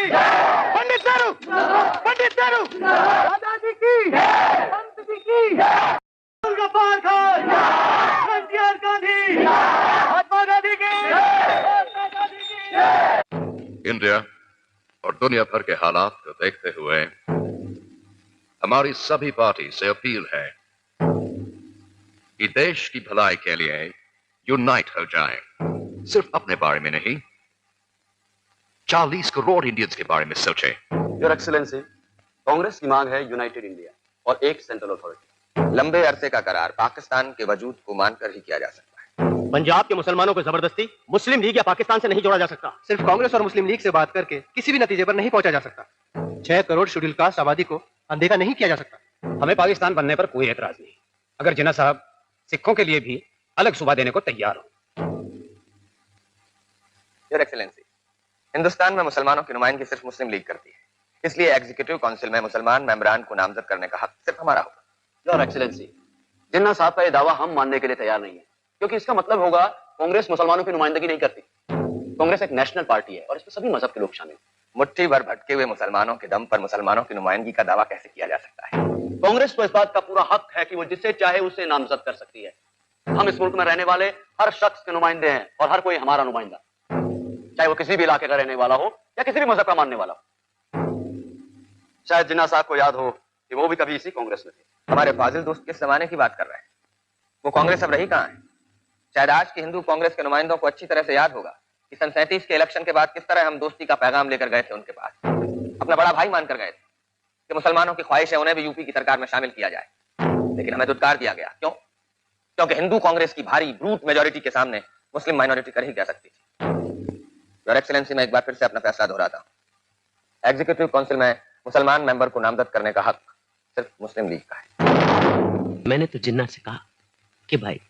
पंडित नेहरू, पंडित नेहरू, दादाजी की, संत जी की, गफ्फार खान, इंदिरा गांधी, महात्मा गांधी की, महात्मा गांधी की। इंडिया और दुनिया भर के हालात को देखते हुए हमारी सभी पार्टी से अपील है कि देश की भलाई के लिए यूनाइट हो जाएं। सिर्फ अपने बारे में नहीं, 40 करोड़ इंडियंस के बारे में सोचें। योर एक्सीलेंसी, कांग्रेस की मांग है यूनाइटेड इंडिया और एक सेंट्रल अथॉरिटी। लंबे अरसे का करार पाकिस्तान के वजूद को मानकर ही किया जा सकता है। पंजाब के मुसलमानों को जबरदस्ती मुस्लिम लीग या पाकिस्तान से नहीं जोड़ा जा सकता। सिर्फ कांग्रेस और मुस्लिम लीग से बात करके किसी भी नतीजे पर नहीं पहुंचा जा सकता। 6 करोड़ शेड्यूल कास्ट आबादी को अनदेखा नहीं किया जा सकता। हमें पाकिस्तान बनने पर कोई एतराज नहीं, अगर जिन्ना साहब सिखों के लिए भी अलग सूबा देने को तैयार हो। योर एक्सीलेंसी, हिंदुस्तान में मुसलमानों की नुमाइंदगी सिर्फ मुस्लिम लीग करती है, इसलिए एग्जीक्यूटिव काउंसिल में मुसलमान मेंबरान को नामजद करने का हक सिर्फ हमारा होगा। योर एक्सीलेंसी, जिन्ना साहब का यह दावा हम मानने के लिए तैयार नहीं है, क्योंकि इसका मतलब होगा कांग्रेस मुसलमानों की नुमाइंदगी नहीं करती। कांग्रेस एक नेशनल पार्टी है और इसमें सभी मजहब के लोग शामिल हैं। मुट्ठी भर भटके हुए मुसलमानों के दम पर मुसलमानों की नुमाइंदगी का दावा कैसे किया जा सकता है? कांग्रेस को इस बात का पूरा हक है कि वो जिसे चाहे उसे नामजद कर सकती है। हम इस मुल्क में रहने वाले हर शख्स के नुमाइंदे हैं और हर कोई हमारा नुमाइंदा, चाहे वो किसी भी इलाके का रहने वाला हो या किसी भी मजहब का मानने वाला हो। शायद जिन्ना साहब को याद हो कि वो भी कभी इसी कांग्रेस में थे। हमारे फाजिल दोस्त किस जमाने की बात कर रहे हैं? वो कांग्रेस अब रही कहां है? शायद आज के हिंदू कांग्रेस के नुमाइंदों को अच्छी तरह से याद होगा कि सन 37 के इलेक्शन के बाद किस तरह हम दोस्ती का पैगाम लेकर गए थे उनके पास। अपना बड़ा भाई मानकर गए थे कि मुसलमानों की ख्वाहिश है उन्हें भी यूपी की सरकार में शामिल किया जाए, लेकिन हमें दुत्कार दिया गया। क्यों? क्योंकि हिंदू कांग्रेस की भारी ब्रूट मेजोरिटी के सामने मुस्लिम माइनॉरिटी कर ही जा सकती थी। योर एक्सीलेंसी, मैं एक बार फिर से अपना फैसला दोहराता हूं। एग्जीक्यूटिव काउंसिल में मुसलमान मेंबर को नामजद करने का हक सिर्फ मुस्लिम लीग का है। मैंने तो जिन्ना से कहा कि भाई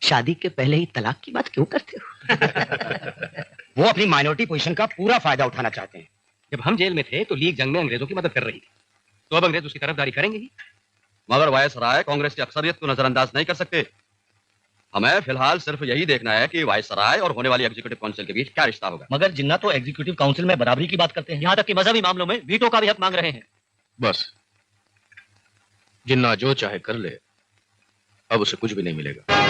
शादी के पहले ही तलाक की बात क्यों करते हो? वो अपनी माइनॉरिटी पोजीशन का पूरा फायदा उठाना चाहते हैं। जब हम जेल में थे तो लीग जंग में अंग्रेजों की मदद कर रही थी, तो अब अंग्रेज उसकी तरफदारी करेंगे ही। मगर वायसराय कांग्रेस की अक्सरियत को नजरअंदाज नहीं कर सकते। हमें फिलहाल सिर्फ यही देखना है कि वायसराय और होने वाली एग्जीक्यूटिव काउंसिल के बीच क्या रिश्ता होगा। मगर जिन्ना तो एग्जीक्यूटिव काउंसिल में बराबरी की बात करते हैं, यहाँ तक कि मजहबी मामलों में वीटो का भी हक मांग रहे हैं। बस जिन्ना जो चाहे कर ले, अब उसे कुछ भी नहीं मिलेगा।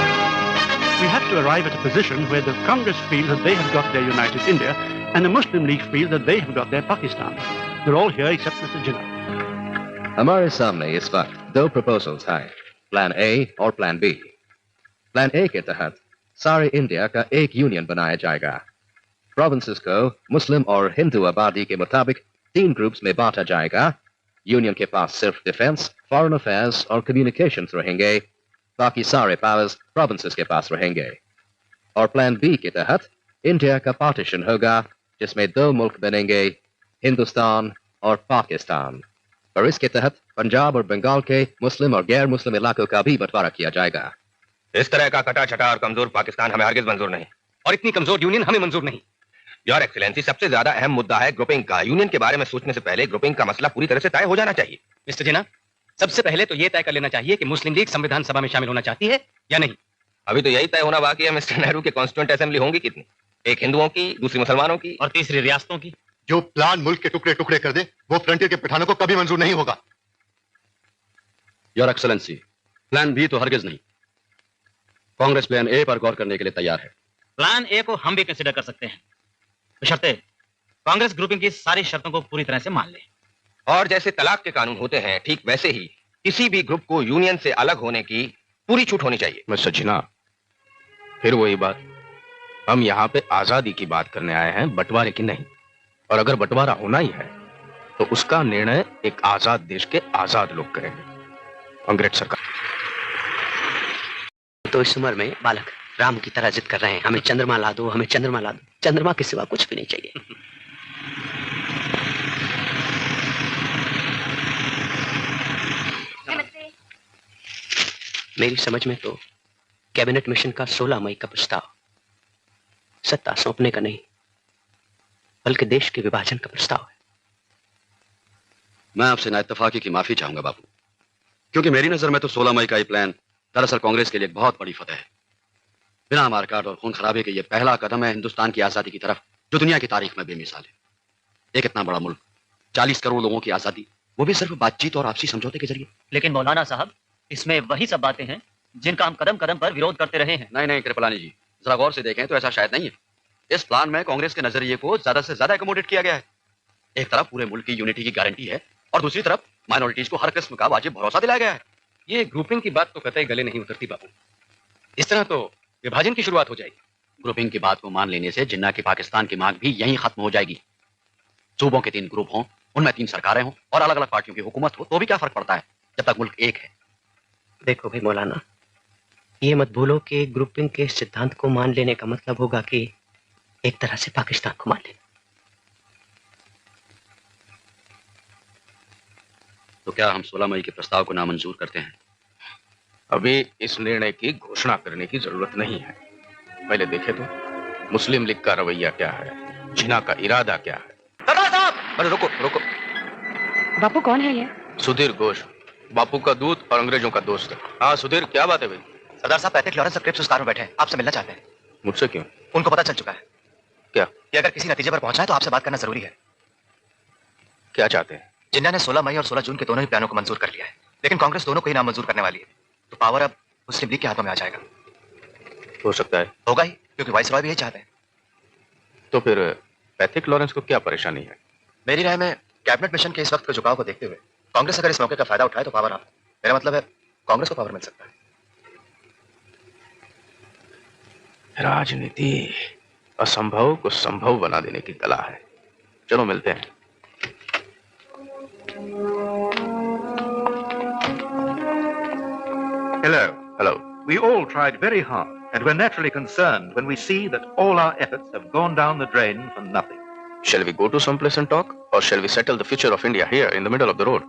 We have to arrive at a position where the Congress feel that they have got their United India and the Muslim League feel that they have got their Pakistan. They're all here except Mr. Jinnah. हमारे सामने इस वक्त 2 proposals हैं, plan A और plan B. Plan A के तहत सारे India का एक यूनियन बनाया जाएगा। प्रोविंसेस को मुस्लिम और हिंदू आबादी के मुताबिक 3 ग्रुप्स में बांटा जाएगा। यूनियन के पास सिर्फ डिफेंस, फॉरेन अफेयर्स और कम्युनिकेशंस रहेंगे, बाकी सारे पावर्स प्रोविंसेस के पास रहेंगे। और प्लान बी के तहत इंडिया का पार्टीशन होगा, जिसमें 2 मुल्क बनेंगे, हिंदुस्तान और पाकिस्तान। और इसके तहत पंजाब और बंगाल के मुस्लिम और गैर मुस्लिम इलाकों का भी बंटवारा किया जाएगा। इस तरह का कटा छटा और कमजोर पाकिस्तान हमें हरगिज मंजूर नहीं, और इतनी कमजोर यूनियन हमें मंजूर नहीं। योर एक्सीलेंसी, सबसे ज्यादा अहम मुद्दा है ग्रुपिंग का। यूनियन के बारे में सोचने से पहले ग्रुपिंग का मसला पूरी तरह से तय हो जाना चाहिए। मिस्टर जिन्ना, सबसे पहले तो ये तय कर लेना चाहिए कि मुस्लिम लीग संविधान सभा में शामिल होना चाहती है या नहीं। अभी तो यही तय होना बाकी है मिस्टर नेहरू के कॉन्स्टिट्यूएंट असेंबली होंगी कितनी? एक हिंदुओं की, दूसरी मुसलमानों की और तीसरी रियासतों की। जो प्लान मुल्क के टुकड़े टुकड़े कर दे वो फ्रंटियर के पठानों को कभी मंजूर नहीं होगा। योर एक्सेलेंसी, प्लान बी तो हरगिज नहीं। कांग्रेस प्लान ए पर गौर करने के लिए तैयार है। प्लान ए को हम भी कंसिडर कर सकते हैं, बशर्ते कांग्रेस ग्रुपिंग की सारी शर्तों को पूरी तरह से मान ले। और जैसे तलाक के कानून होते हैं, ठीक वैसे ही किसी भी ग्रुप को यूनियन से अलग होने की पूरी छूट होनी चाहिए। मिस्टर जिन्ना, फिर वही बात, हम यहाँ पे आजादी की बात करने आए हैं, बंटवारे की नहीं। और अगर बंटवारा होना ही है तो उसका निर्णय एक आजाद देश के आजाद लोग करेंगे, अंग्रेज सरकार। तो इस उम्र में बालक राम की तरह जिद कर रहे हैं, हमें चंद्रमा ला दो, हमें चंद्रमा ला दो। चंद्रमा के सिवा कुछ भी नहीं चाहिए। मेरी समझ में तो कैबिनेट मिशन का 16 मई का प्रस्ताव सत्ता सौंपने का नहीं, बल्कि देश के विभाजन का प्रस्ताव है। मैं आपसे नाइत्तफाकी की माफी चाहूंगा बापू, क्योंकि मेरी नजर में तो 16 मई का ये प्लान दरअसल कांग्रेस के लिए एक बहुत बड़ी फतह है। बिना मारकाट और खून खराबे के ये पहला कदम है हिंदुस्तान की आजादी की तरफ, जो दुनिया की तारीख में बेमिसाल है। एक इतना बड़ा मुल्क, 40 करोड़ लोगों की आजादी, वो भी सिर्फ बातचीत और आपसी समझौते के जरिए। लेकिन मौलाना साहब, इसमें वही सब बातें हैं जिनका हम कदम कदम पर विरोध करते रहे हैं। नहीं नहीं कृपलानी जी, जरा गौर से देखें तो ऐसा शायद नहीं है। इस प्लान में कांग्रेस के नजरिए को ज्यादा से ज्यादा एकोमोडेट किया गया है। एक तरफ पूरे मुल्क की यूनिटी की गारंटी है और दूसरी तरफ माइनॉरिटीज को हर किस्म का वाजिब भरोसा दिलाया गया है। ये ग्रुपिंग की बात तो कतई गले नहीं उतरती बापू। इस तरह तो विभाजन की शुरुआत हो जाएगी। ग्रुपिंग की बात को मान लेने से जिन्ना की पाकिस्तान की मांग भी यहीं खत्म हो जाएगी। सूबों के 3 ग्रुप हों, उनमें 3 सरकारें हों और अलग अलग पार्टियों की हुकूमत हो तो भी क्या फर्क पड़ता है जब तक मुल्क एक है। देखो भाई मौलाना, ये मत भूलो कि ग्रुपिंग के सिद्धांत को मान लेने का मतलब होगा कि एक तरह से पाकिस्तान को मान लेना। तो क्या हम 16 मई के प्रस्ताव को नामंजूर करते हैं? अभी इस निर्णय की घोषणा करने की जरूरत नहीं है। पहले देखे तो मुस्लिम लीग का रवैया क्या है, जिन्ना का इरादा क्या है। सरदार साहब! अरे रुको रुको। बापू कौन है ये? सुधीर घोष, बापू का दूत और अंग्रेजों का दोस्त है। हाँ सुधीर, क्या बात है भाई? सरदार साहब, पैथिक लॉरेंस क्रिप्स उस कार में बैठे हैं, आपसे मिलना चाहते हैं। मुझसे क्यों? उनको पता चल चुका है क्या? कि अगर किसी नतीजे पर पहुंचा है तो आपसे बात करना जरूरी है। क्या चाहते हैं? जिन्ना ने 16 मई और 16 जून के दोनों ही प्लानों को मंजूर कर लिया है, लेकिन कांग्रेस दोनों को ही नामंजूर करने वाली है। तो पावर अब मुस्लिम लीग के हाथों में आ जाएगा। हो सकता है। होगा ही, क्योंकि वाइसरॉय भी यही चाहते हैं। तो फिर पैथिक लॉरेंस को क्या परेशानी है? मेरी राय में कैबिनेट मिशन के इस वक्त के झुकाव को देखते हुए कांग्रेस अगर इस मौके का फायदा उठाए तो पावर आप, मेरा मतलब है कांग्रेस को पावर मिल सकता है। राजनीति असंभव को संभव बना देने की कला है। चलो मिलते हैं। Hello. Hello. We all tried very hard, and we're naturally concerned when we see that all our efforts have gone down the drain for nothing. Shall we go to some place and talk, or shall we settle the future of India here in the middle of the road?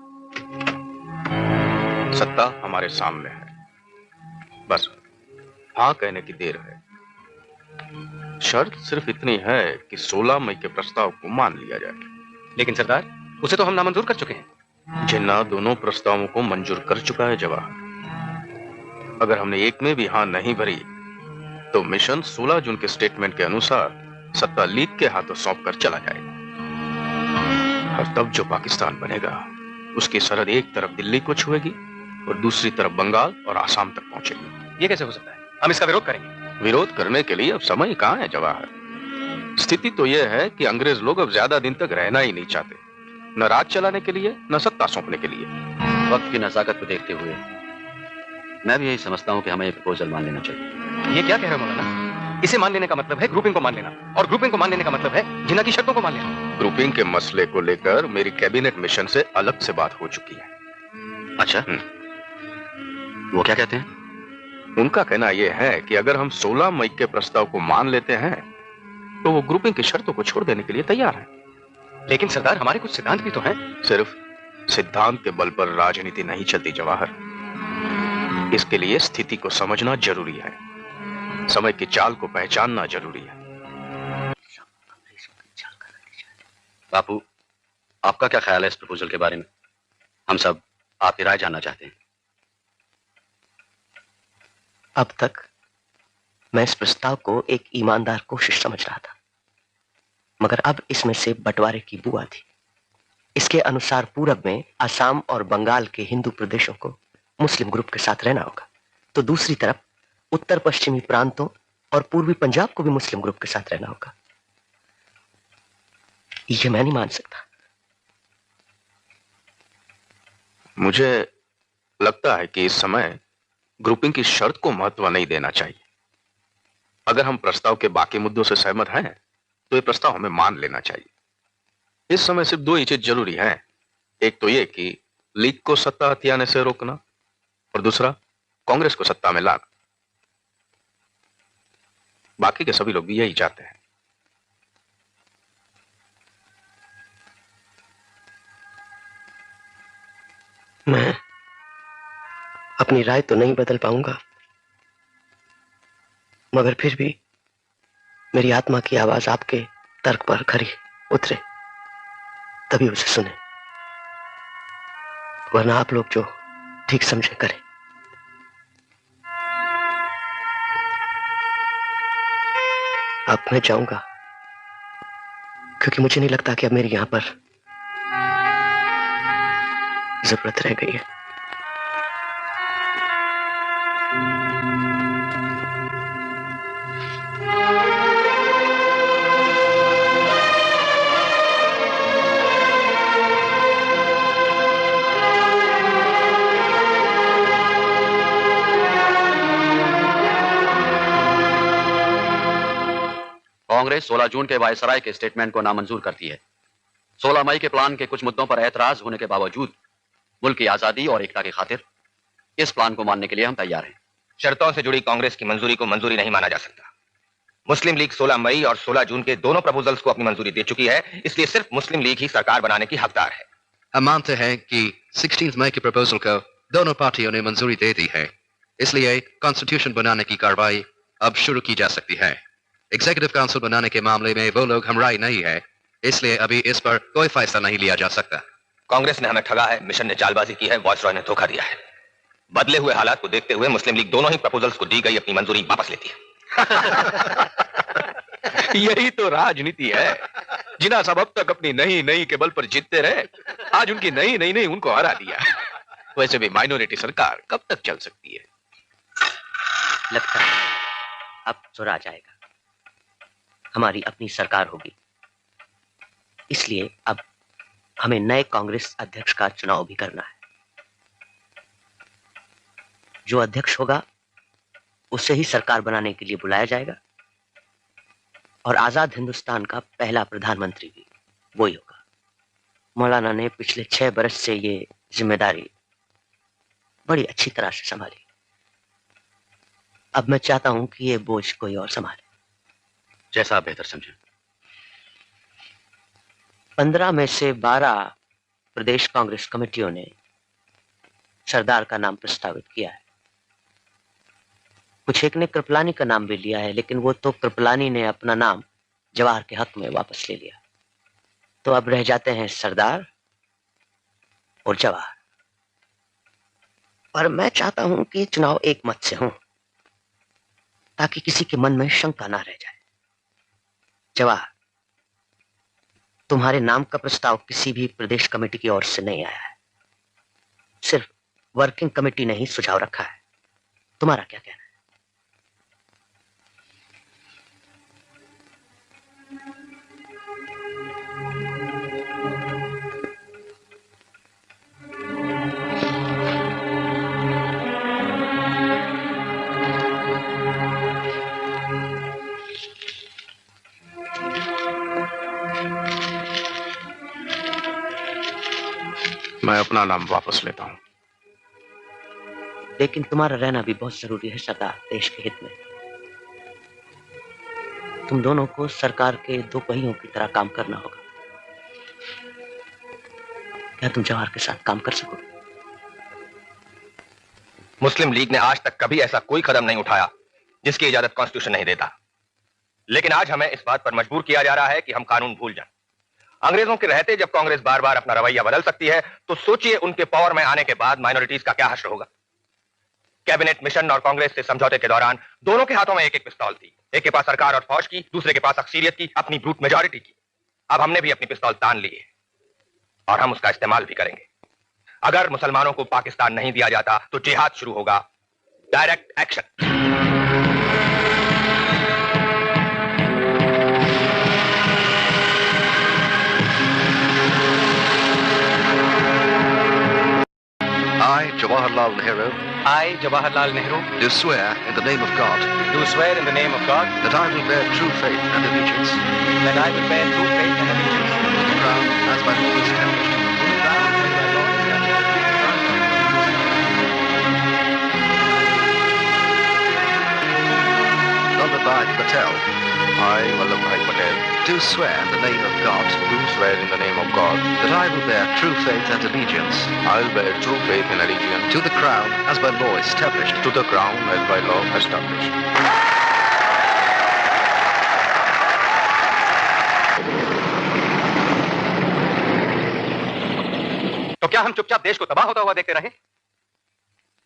सत्ता हमारे सामने है, बस हाँ कहने की देर है। शर्त सिर्फ इतनी है कि 16 मई के प्रस्ताव को मान लिया जाए। लेकिन सरदार, उसे तो हम नामंजूर कर चुके हैं। जिन्ना दोनों प्रस्तावों को मंजूर कर चुका है जवाहर। अगर हमने एक में भी हाँ नहीं भरी तो मिशन 16 जून के स्टेटमेंट के अनुसार सत्ता लीग के हाथों सौंप कर चला जाएगा। और तब जो पाकिस्तान बनेगा उसकी सरहद एक तरफ दिल्ली को छुएगी और दूसरी तरफ बंगाल और आसाम तक पहुंचेगी। ये कैसे हो सकता है? हम इसका विरोध करेंगे। विरोध करने के लिए अब समय कहां है जवाहर। स्थिति तो यह है कि अंग्रेज लोग अब ज्यादा दिन तक रहना ही नहीं चाहते, न राज चलाने के लिए न सत्ता सौंपने के लिए। वक्त की नजाकत को देखते हुए मैं भी यही समझता हूं कि हमें एक प्रपोजल मान लेना चाहिए। ये क्या कह रहे हो मौलाना? इसे मान लेने का मतलब है ग्रुपिंग को मान लेना, और ग्रुपिंग को मान लेने का मतलब है जिन्ना की शर्तों को मान लेना। ग्रुपिंग के मसले को लेकर मेरी कैबिनेट मिशन से अलग से बात हो चुकी है। अच्छा, वो क्या कहते हैं? उनका कहना यह है कि अगर हम 16 मई के प्रस्ताव को मान लेते हैं तो वो ग्रुपिंग की शर्तों को छोड़ देने के लिए तैयार है। लेकिन सरदार, हमारे कुछ सिद्धांत भी तो हैं। सिर्फ सिद्धांत के बल पर राजनीति नहीं चलती जवाहर। इसके लिए स्थिति को समझना जरूरी है, समय की चाल को पहचानना जरूरी है। बापू, आपका क्या ख्याल है इस प्रपोजल के बारे में? हम सब आपकी राय जानना चाहते हैं। अब तक मैं इस प्रस्ताव को एक ईमानदार कोशिश समझ रहा था, मगर अब इसमें से बंटवारे की बू आती। इसके अनुसार पूरब में असम और बंगाल के हिंदू प्रदेशों को मुस्लिम ग्रुप के साथ रहना होगा, तो दूसरी तरफ उत्तर पश्चिमी प्रांतों और पूर्वी पंजाब को भी मुस्लिम ग्रुप के साथ रहना होगा। ये मैं नहीं मान सकता। मुझे लगता है कि इस समय ग्रुपिंग की शर्त को महत्व नहीं देना चाहिए। अगर हम प्रस्ताव के बाकी मुद्दों से सहमत हैं तो ये प्रस्ताव हमें मान लेना चाहिए। इस समय सिर्फ 2 ही चीज जरूरी है। एक तो ये कि लीग को सत्ता हथियाने से रोकना, और दूसरा कांग्रेस को सत्ता में लाना। बाकी के सभी लोग भी यही चाहते हैं। मैं अपनी राय तो नहीं बदल पाऊंगा, मगर फिर भी मेरी आत्मा की आवाज आपके तर्क पर खरी उतरे तभी उसे सुने, वरना आप लोग जो ठीक समझे करें। अब मैं जाऊंगा, क्योंकि मुझे नहीं लगता कि अब मेरी यहां पर जरूरत रह गई है। कांग्रेस 16 जून के वायसराय के स्टेटमेंट को नामंजूर करती है। 16 मई के प्लान के कुछ मुद्दों पर ऐतराज होने के बावजूद मुल्क की आजादी और एकता की खातिर इस प्लान को मानने के लिए हम तैयार हैं। शर्तों से जुड़ी कांग्रेस की मंजूरी को मंजूरी नहीं माना जा सकता। मुस्लिम लीग 16 मई और 16 जून के दोनों प्रपोजल्स को अपनी मंजूरी दे चुकी है, इसलिए सिर्फ मुस्लिम लीग ही सरकार बनाने की हकदार है। हम मानते हैं कि 16 मई के प्रपोजल को दोनों पार्टियों ने मंजूरी दे दी है, इसलिए कॉन्स्टिट्यूशन बनाने की कार्रवाई अब शुरू की जा सकती है। एग्जीक्यूटिव काउंसिल बनाने के मामले में वो लोग हमराई नहीं है, इसलिए अभी इस पर कोई फैसला नहीं लिया जा सकता। कांग्रेस ने हमें ठगा है, मिशन ने चालबाजी की है, वायसरॉय ने धोखा दिया है। बदले हुए हालात को देखते हुए मुस्लिम लीग दोनों ही प्रपोजल्स को दी गई अपनी मंजूरी वापस लेती है। यही तो राजनीति है। जिना सब अब तक अपनी नहीं के बल पर जीतते रहे, आज उनकी नहीं उनको हरा दिया। वैसे भी माइनॉरिटी सरकार कब तक चल सकती है? लगता है अब सुरा जाएगा, हमारी अपनी सरकार होगी, इसलिए अब हमें नए कांग्रेस अध्यक्ष का चुनाव भी करना है। जो अध्यक्ष होगा उसे ही सरकार बनाने के लिए बुलाया जाएगा और आजाद हिंदुस्तान का पहला प्रधानमंत्री भी वही होगा। मौलाना ने पिछले 6 बरस से ये जिम्मेदारी बड़ी अच्छी तरह से संभाली। अब मैं चाहता हूं कि ये बोझ कोई और संभाले। जैसा आप बेहतर समझें। 15 में से 12 प्रदेश कांग्रेस कमेटियों ने सरदार का नाम प्रस्तावित किया है। कुछ एक ने कृपलानी का नाम भी लिया है, लेकिन वो तो कृपलानी ने अपना नाम जवाहर के हक में वापस ले लिया। तो अब रह जाते हैं सरदार और जवाहर। और मैं चाहता हूं कि चुनाव एक मत से हो, ताकि किसी के मन में शंका ना रह जाए। जवाहर, तुम्हारे नाम का प्रस्ताव किसी भी प्रदेश कमेटी की ओर से नहीं आया है, सिर्फ वर्किंग कमेटी ने ही सुझाव रखा है। तुम्हारा क्या कहना है? मैं अपना नाम वापस लेता हूं। लेकिन तुम्हारा रहना भी बहुत जरूरी है सरदार, देश के हित में। तुम दोनों को सरकार के 2 पहियों की तरह काम करना होगा। क्या तुम जवाहर के साथ काम कर सकोगे? मुस्लिम लीग ने आज तक कभी ऐसा कोई कदम नहीं उठाया जिसकी इजाजत कॉन्स्टिट्यूशन नहीं देता, लेकिन आज हमें इस बात पर मजबूर किया जा रहा है कि हम कानून भूल जाएं। अंग्रेजों के रहते जब कांग्रेस बार बार अपना रवैया बदल सकती है, तो सोचिए उनके पावर में आने के बाद माइनॉरिटीज का क्या हश्र होगा। कैबिनेट मिशन और कांग्रेस से समझौते के दौरान दोनों के हाथों में एक पिस्तौल थी, एक के पास सरकार और फौज की, दूसरे के पास अक्सीरियत की, अपनी ब्रूट मेजॉरिटी की। अब हमने भी अपनी पिस्तौल तान ली है और हम उसका इस्तेमाल भी करेंगे। अगर मुसलमानों को पाकिस्तान नहीं दिया जाता तो जिहाद शुरू होगा, direct action. I, Jawaharlal Nehru, do swear in the name of God that I will bear true faith and allegiance to the crown as by law established. Vallabhbhai Patel, I, Vallabhbhai Patel, do swear in the name of God do swear in the name of God that I will bear true faith and allegiance I will bear true faith and allegiance to the crown as by law established. to the crown as by law established. तो क्या हम चुपचाप देश को तबाह होता हुआ देखते रहे?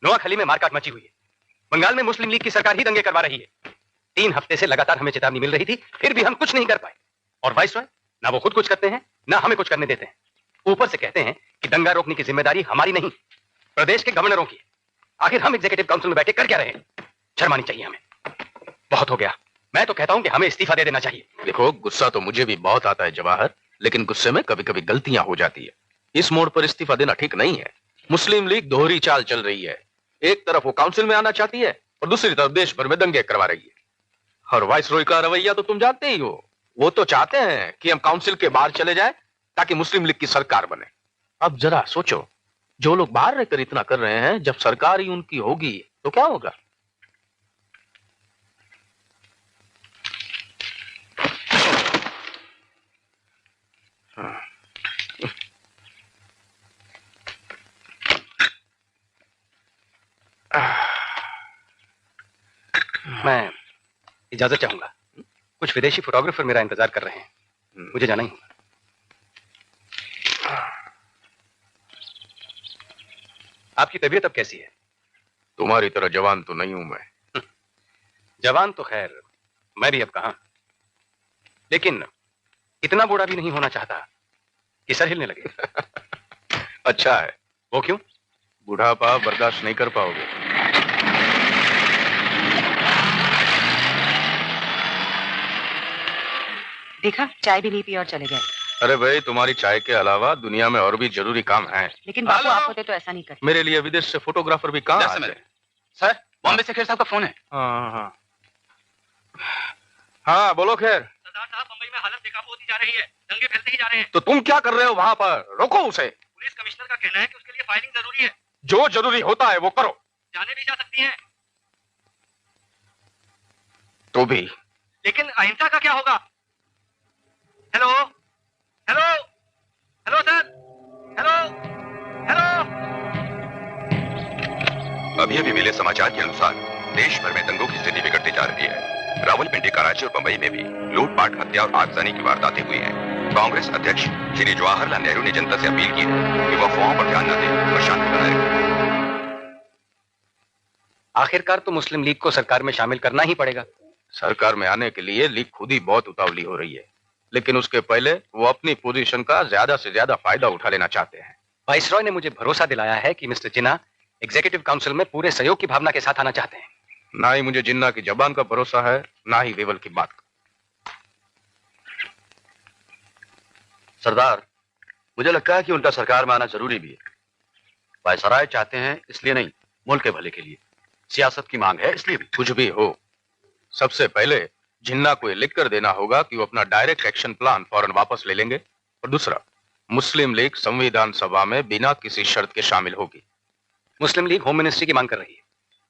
नोआखली में मारकाट मची हुई है। बंगाल में मुस्लिम लीग की सरकार ही दंगे करवा रही है। 3 हफ्ते से लगातार हमें चेतावनी मिल रही थी, फिर भी हम कुछ नहीं कर पाए। और वाइसरॉय ना वो खुद कुछ करते हैं ना हमें कुछ करने देते हैं। ऊपर से कहते हैं कि दंगा रोकने की जिम्मेदारी हमारी नहीं, प्रदेश के गवर्नरों की है। आखिर हम एग्जीक्यूटिव काउंसिल में बैठे कर क्या रहे हैं? शर्म आनी चाहिए हमें। बहुत हो गया। मैं तो कहता हूं कि हमें इस्तीफा दे देना चाहिए। देखो, गुस्सा तो मुझे भी बहुत आता है जवाहर, लेकिन गुस्से में कभी कभी गलतियां हो जाती है। इस मोड़ पर इस्तीफा देना ठीक नहीं है। मुस्लिम लीग दोहरी चाल चल रही है। एक तरफ वो काउंसिल में आना चाहती है और दूसरी तरफ देश भर में दंगे करवा रही है। और वाइसरॉय का रवैया तो तुम जानते ही हो। वो तो चाहते हैं कि हम काउंसिल के बाहर चले जाएं ताकि मुस्लिम लीग की सरकार बने। अब जरा सोचो, जो लोग बाहर रहकर इतना कर रहे हैं, जब सरकार ही उनकी होगी तो क्या होगा? मैं इजाजत चाहूंगा। कुछ विदेशी फोटोग्राफर मेरा इंतजार कर रहे हैं, मुझे जाना ही होगा। आपकी तबीयत अब कैसी है? तुम्हारी तरह जवान तो नहीं हूं मैं। जवान तो खैर मैं भी अब कहां, लेकिन इतना बूढ़ा भी नहीं होना चाहता कि सर हिलने लगे। अच्छा है। वो क्यों? बुढ़ापा बर्दाश्त नहीं कर पाओगे। देखा, चाय भी नहीं पी और चले गए। अरे भाई, तुम्हारी चाय के अलावा दुनिया में और भी जरूरी काम है। लेकिन बापू आप होते तो ऐसा नहीं करते। मेरे लिए विदेश से फोटोग्राफर भी कहाँ आते हैं? सर, बॉम्बे से खेर साहब का फोन है। हाँ, बोलो खेर। सरदार साहब, बंबई में हालत बेकाबू होती जा रही है, दंगे फैलते ही जा रहे हैं। तो तुम क्या कर रहे हो वहां पर? रोको उसे। पुलिस कमिश्नर का कहना है कि उसके लिए फाइलिंग जरूरी है। जो जरूरी होता है वो करो। जाने भी जा सकती हैं। तो भी। लेकिन अहिंसा का क्या होगा? Hello hello hello sir, hello hello. अभी अभी मिले समाचार के अनुसार देश भर में दंगों की स्थिति बिगड़ती जा रही है। रावलपिंडी, कराची और बंबई में भी लूटपाट, हत्या और आगजनी की वारदातें हुई हैं। कांग्रेस अध्यक्ष श्री जवाहरलाल नेहरू ने जनता से अपील की है कि वो अफवाहों पर ध्यान न दें और शांति बनाए रखें। आखिरकार तो मुस्लिम लीग को सरकार में शामिल करना ही पड़ेगा। सरकार में आने के लिए लीग खुद ही बहुत उतावली हो रही है, लेकिन उसके पहले वो अपनी पोजीशन का ज्यादा से ज्यादा फायदा उठा लेना चाहते हैं। वाइसरॉय ने मुझे भरोसा दिलाया है कि मिस्टर जिन्ना एग्जीक्यूटिव काउंसिल में पूरे सहयोग की भावना के साथ आना चाहते हैं। ना ही मुझे जिन्ना की जबान का भरोसा है, ना ही वेवल की बात का। सरदार, मुझे लगता है कि उनका सरकार में आना जरूरी भी है। वायसराय चाहते हैं इसलिए नहीं, मुल्क के भले के लिए। सियासत की मांग है इसलिए भी। कुछ भी हो, सबसे पहले जिन्ना को ये लिख कर देना होगा कि वो अपना डायरेक्ट एक्शन प्लान फौरन वापस ले लेंगे। और दूसरा, मुस्लिम लीग संविधान सभा में बिना किसी शर्त के शामिल होगी। मुस्लिम लीग होम मिनिस्ट्री की मांग कर रही है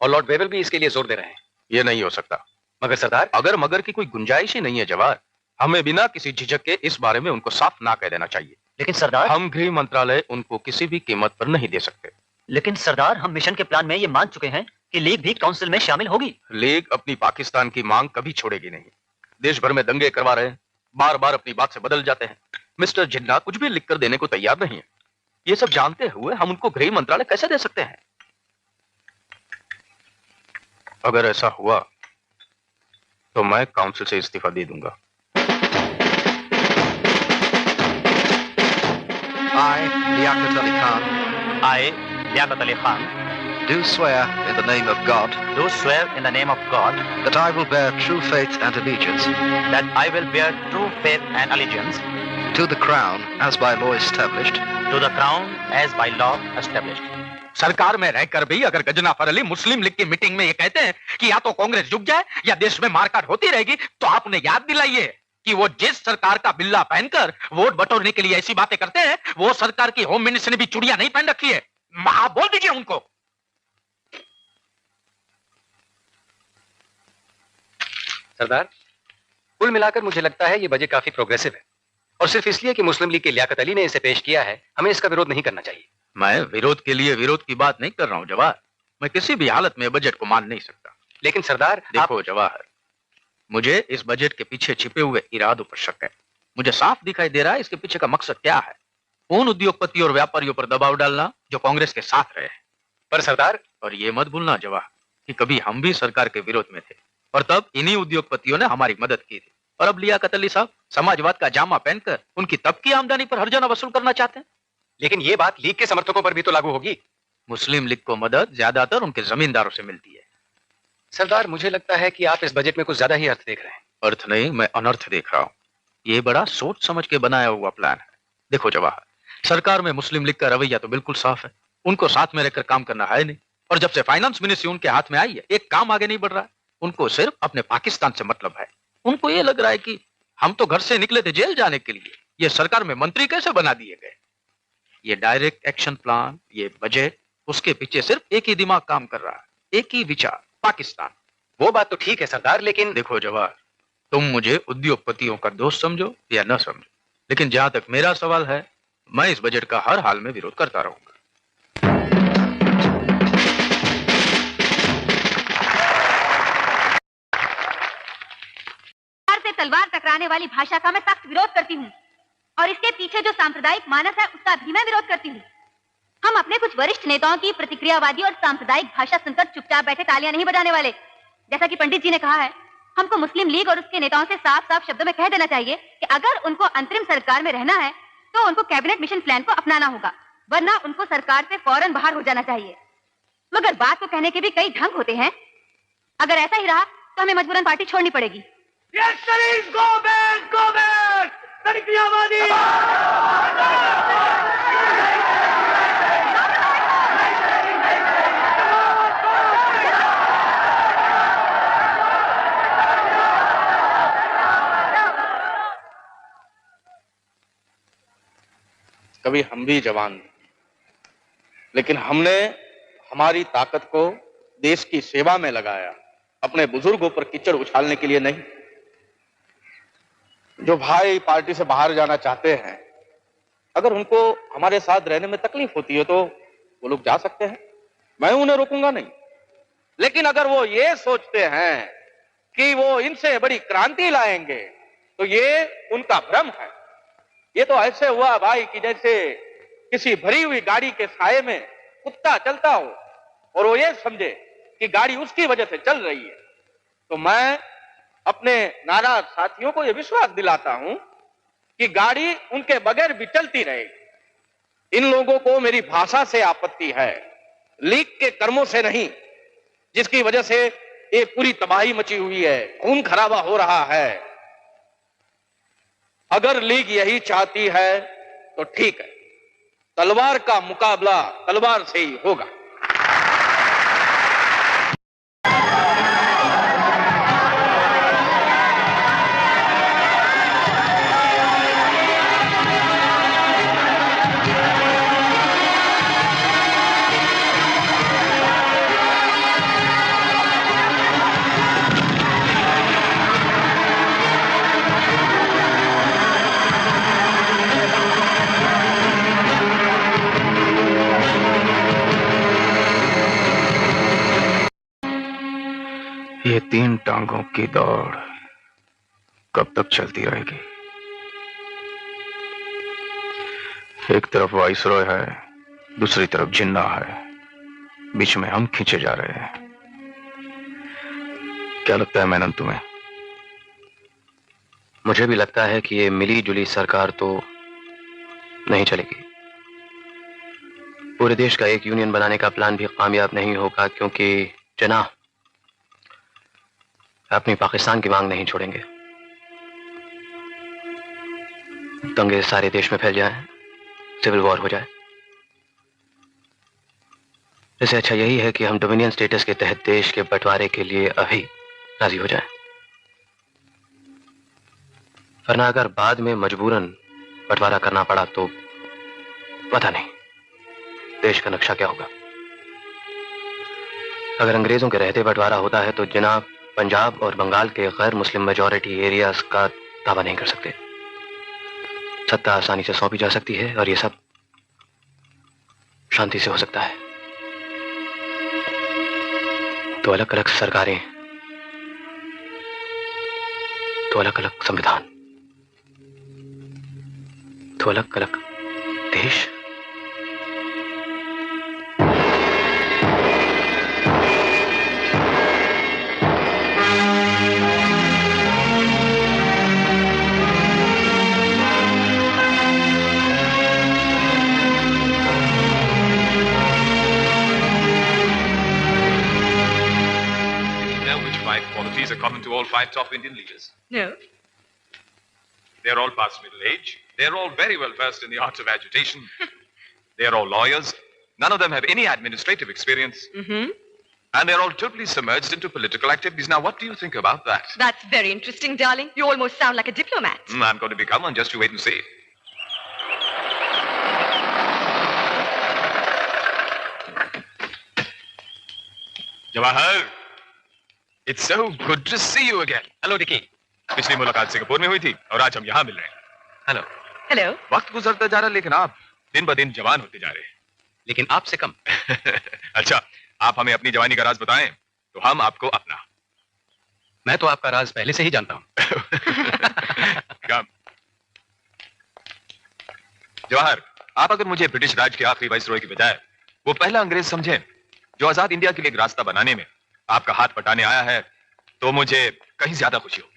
और लॉर्ड वेवल भी इसके लिए जोर दे रहे हैं। ये नहीं हो सकता। मगर सरदार, अगर मगर की कोई गुंजाइश ही नहीं है जवाहर, हमें बिना किसी झिझक के इस बारे में उनको साफ ना कह देना चाहिए। लेकिन सरदार, हम गृह मंत्रालय उनको किसी भी कीमत पर नहीं दे सकते। लेकिन सरदार, हम मिशन के प्लान में ये मान चुके हैं कि लीग भी काउंसिल में शामिल होगी। लीग अपनी पाकिस्तान की मांग कभी छोड़ेगी नहीं। देश भर में दंगे करवा रहे हैं, बार बार अपनी बात से बदल जाते हैं। मिस्टर जिन्ना कुछ भी लिखकर देने को तैयार नहीं है। ये सब जानते हुए हम उनको गृह मंत्रालय कैसे दे सकते हैं? अगर ऐसा हुआ तो मैं काउंसिल से इस्तीफा दे दूंगा। I, Liaquat Ali Khan, I, Liaquat Ali Khan, do swear in the name of God do swear in the name of God that I will bear true faith and allegiance that I will bear true faith and allegiance to the Crown as by law established, to the Crown as by law established. सरकार में रहकर भी अगर गजनाफर अली मुस्लिम league की meeting में ये कहते हैं कि या तो कांग्रेस झुक जाए या देश में मारकाट होती रहेगी, तो आप उन्हें याद दिलाइए कि वो जिस सरकार का बिल्ला पहनकर वोट बटोरने के लिए ऐसी बातें करते हैं, वो सरकार की होम मिनिस्टर ने भी चूड़ियां नहीं पहन रखी है। आप बोल दीजिए उनको। सरदार, कुल मिलाकर मुझे लगता है ये बजट काफी प्रोग्रेसिव है, और सिर्फ इसलिए कि मुस्लिम लीग के लियाकत अली ने इसे पेश किया है, हमें इसका विरोध नहीं करना चाहिए। मैं विरोध के लिए विरोध की बात नहीं कर रहा हूं जवाहर। मैं किसी भी हालत में बजट को मान नहीं सकता। लेकिन सरदार, देखो जवाहर, मुझे इस बजट के पीछे छिपे हुए इरादों पर शक है। मुझे साफ दिखाई दे रहा है इसके पीछे का मकसद क्या है। उन उद्योगपतियों और व्यापारियों पर दबाव डालना जो कांग्रेस के साथ रहे हैं। पर सरदार, और ये मत भूलना जवाहर कि कभी हम भी सरकार के विरोध में थे और तब इन्हीं उद्योगपतियों ने हमारी मदद की थी। और अब लियाकत अली साहब समाजवाद का जामा पहनकर उनकी तब की आमदनी पर हर्जाना वसूल करना चाहते हैं। लेकिन ये बात लीग के समर्थकों पर भी तो लागू होगी। मुस्लिम लीग को मदद ज्यादातर उनके जमींदारों से मिलती है। सरदार, मुझे लगता है कि आप इस बजट में कुछ ज्यादा ही अर्थ देख रहे हैं। अर्थ नहीं, मैं अनर्थ देख रहा हूँ। ये बड़ा सोच समझ के बनाया हुआ प्लान है। देखो जवाहर, सरकार में मुस्लिम लीग का रवैया तो बिल्कुल साफ है, उनको साथ में रहकर काम करना है नहीं। और जब से फाइनेंस मिनिस्ट्री उनके हाथ में आई है, एक काम आगे नहीं बढ़ रहा है। उनको सिर्फ अपने पाकिस्तान से मतलब है। उनको ये लग रहा है कि हम तो घर से निकले थे जेल जाने के लिए, ये सरकार में मंत्री कैसे बना दिए गए। ये डायरेक्ट एक्शन प्लान, ये बजट, उसके पीछे सिर्फ एक ही दिमाग काम कर रहा है, एक ही विचार, पाकिस्तान। वो बात तो ठीक है सरदार, लेकिन देखो जवाहर, तुम मुझे उद्योगपतियों का दोस्त समझो या न समझो, लेकिन जहां तक मेरा सवाल है, मैं इस बजट का हर हाल में विरोध करता रहूंगा। से तलवार टकराने वाली भाषा का मैं सख्त विरोध करती हूँ, और इसके पीछे जो सांप्रदायिक मानस है उसका भी मैं विरोध करती हूँ। हम अपने कुछ वरिष्ठ नेताओं की प्रतिक्रियावादी और सांप्रदायिक भाषा सुनकर चुपचाप बैठे तालियां नहीं बजाने वाले। जैसा कि पंडित जी ने कहा है, हमको मुस्लिम लीग और उसके नेताओं से साफ साफ शब्दों में कह देना चाहिए कि अगर उनको अंतरिम सरकार में रहना है तो उनको कैबिनेट मिशन प्लान को अपनाना होगा, वरना उनको सरकार से फौरन बाहर हो जाना चाहिए। मगर बात को कहने के भी कई ढंग होते हैं। अगर ऐसा ही रहा तो हमें मजबूरन पार्टी छोड़नी पड़ेगी। कभी हम भी जवान थे, लेकिन हमने हमारी ताकत को देश की सेवा में लगाया, अपने बुजुर्गों पर कीचड़ उछालने के लिए नहीं। जो भाई पार्टी से बाहर जाना चाहते हैं, अगर उनको हमारे साथ रहने में तकलीफ होती है तो वो लोग जा सकते हैं, मैं उन्हें रोकूंगा नहीं। लेकिन अगर वो ये सोचते हैं कि वो इनसे बड़ी क्रांति लाएंगे तो ये उनका भ्रम है। ये तो ऐसे हुआ भाई कि जैसे किसी भरी हुई गाड़ी के साये में कुत्ता चलता हो और वो ये समझे कि गाड़ी उसकी वजह से चल रही है। तो मैं अपने नाराज साथियों को यह विश्वास दिलाता हूं कि गाड़ी उनके बगैर भी चलती रहेगी। इन लोगों को मेरी भाषा से आपत्ति है, लीग के कर्मों से नहीं, जिसकी वजह से एक पूरी तबाही मची हुई है, खून खराबा हो रहा है। अगर लीग यही चाहती है तो ठीक है, तलवार का मुकाबला तलवार से ही होगा। ये 3 टांगों की दौड़ कब तक चलती रहेगी? एक तरफ वाइसरॉय है, दूसरी तरफ जिन्ना है, बीच में हम खींचे जा रहे हैं। क्या लगता है मेनन तुम्हें? मुझे भी लगता है कि ये मिली जुली सरकार तो नहीं चलेगी। पूरे देश का एक यूनियन बनाने का प्लान भी कामयाब नहीं होगा, क्योंकि जिन्ना अपनी पाकिस्तान की मांग नहीं छोड़ेंगे। दंगे सारे देश में फैल जाएं, सिविल वॉर हो जाए। इससे अच्छा यही है कि हम डोमिनियन स्टेटस के तहत देश के बंटवारे के लिए अभी राजी हो जाएं। वरना अगर बाद में मजबूरन बंटवारा करना पड़ा तो पता नहीं देश का नक्शा क्या होगा। अगर अंग्रेजों के रहते बंटवारा होता है तो जिन्ना पंजाब और बंगाल के गैर मुस्लिम मेजॉरिटी एरियाज का दावा नहीं कर सकते। सत्ता आसानी से सौंपी जा सकती है और ये सब शांति से हो सकता है। तो अलग अलग सरकारें, तो अलग अलग संविधान, तो अलग अलग देश। to all 5 top Indian leaders? No. They're all past middle age. They're all very well versed in the art of agitation. They're all lawyers. None of them have any administrative experience. Mm-hmm. And they're all totally submerged into political activities. Now, what do you think about that? That's very interesting, darling. You almost sound like a diplomat. I'm going to become one. Just you wait and see. Jawahar, it's so good to see you again. Hello, Dicky. पिछली मुलाकात Singapore में हुई थी और आज हम यहाँ मिल रहे हैं. हेलो. हेलो. वक्त गुजरता जा रहा है लेकिन आप दिन ब दिन जवान होते जा रहे हैं. लेकिन आपसे कम. अच्छा, आप हमें अपनी जवानी का राज बताएं तो हम आपको अपना. मैं तो आपका राज पहले से ही जानता हूँ. जवाहर, आप अगर मुझे ब्रिटिश राज के आखिरी वाइसरॉय की बजाय वो पहला अंग्रेज समझें जो आजाद इंडिया के लिए एक रास्ता बनाने में आपका हाथ बटाने आया है, तो मुझे कहीं ज्यादा खुशी हो.